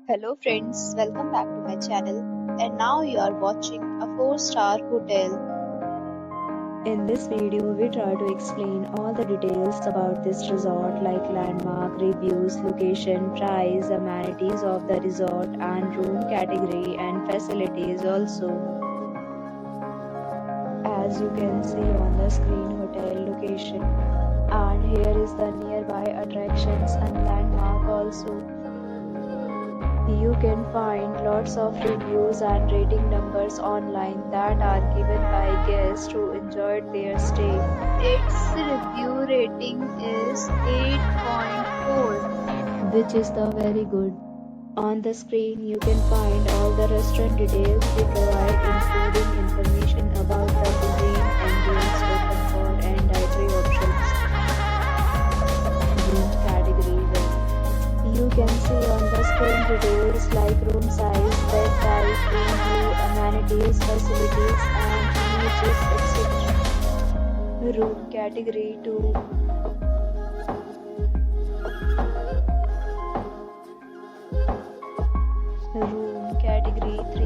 Hello friends, welcome back to my channel, and now you are watching a 4-star hotel. In this video, we try to explain all the details about this resort like landmark, reviews, location, price, amenities of the resort and room category and facilities also. As you can see on the screen, hotel location, and here is the nearby attractions and landmark also. You can find lots of reviews and rating numbers online that are given by guests who enjoyed their stay. Its review rating is 8.4, which is the very good. On the screen, you can find all the restaurant details we provide, including information about the cuisine, ambience, open for and dietary options. Room category 1. You can see on the screen details like room size, bed type, room view, amenities, facilities, and images, etc. Room category 2. Room category 3.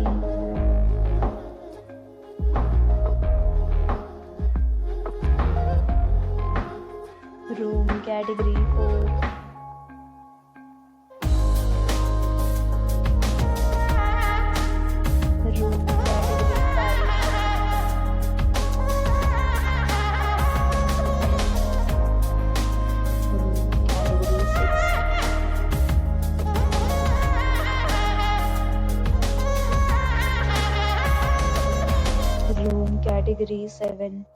Room category 4. Room category 5. Room category 6. Room category 7.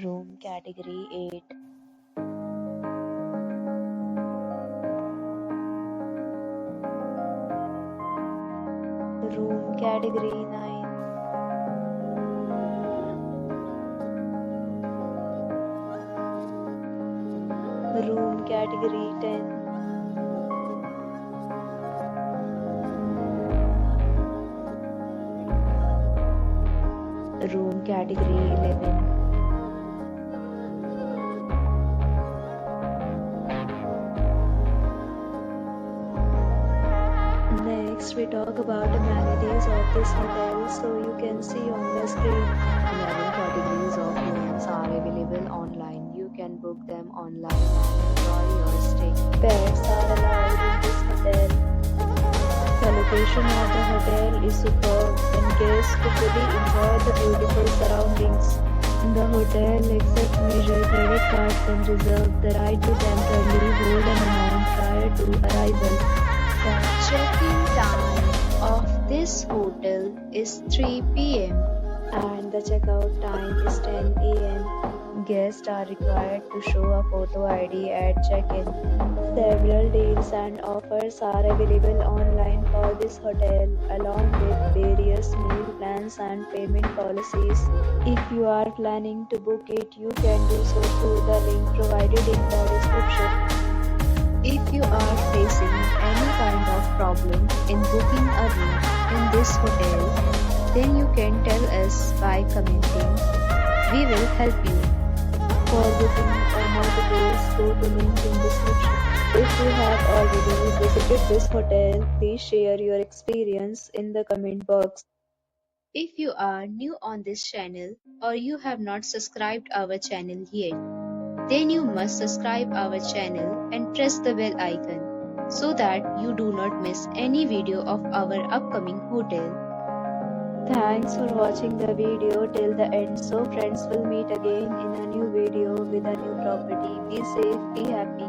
Room category 8. Room category 9. Room category 10. Room category 11. Next, we talk about amenities of this hotel. So you can see on the screen, 11 categories of rooms are available online. You can book them online and enjoy your stay. Pets are allowed in this hotel. The location of the hotel is superb and guests to fully enjoy the beautiful surroundings. The hotel accepts major credit cards and reserves the right to temporarily hold an amount prior to arrival. The check-in time of this hotel is 3 p.m. and the checkout time is 10 a.m. Guests are required to show a photo ID at check-in. Several deals and offers are available online for this hotel, along with various meal plans and payment policies. If you are planning to book it, you can do so through the link provided in the description. If you are facing any kind of problem in booking a room in this hotel, then you can tell us by commenting. We will help you. For booking or more details, go to link in description. If you have already visited this hotel, please share your experience in the comment box. If you are new on this channel or you have not subscribed our channel yet, then you must subscribe our channel and press the bell icon so that you do not miss any video of our upcoming hotel. Thanks for watching the video till the end. So friends, will meet again in a new video with a new property. Be safe, be happy.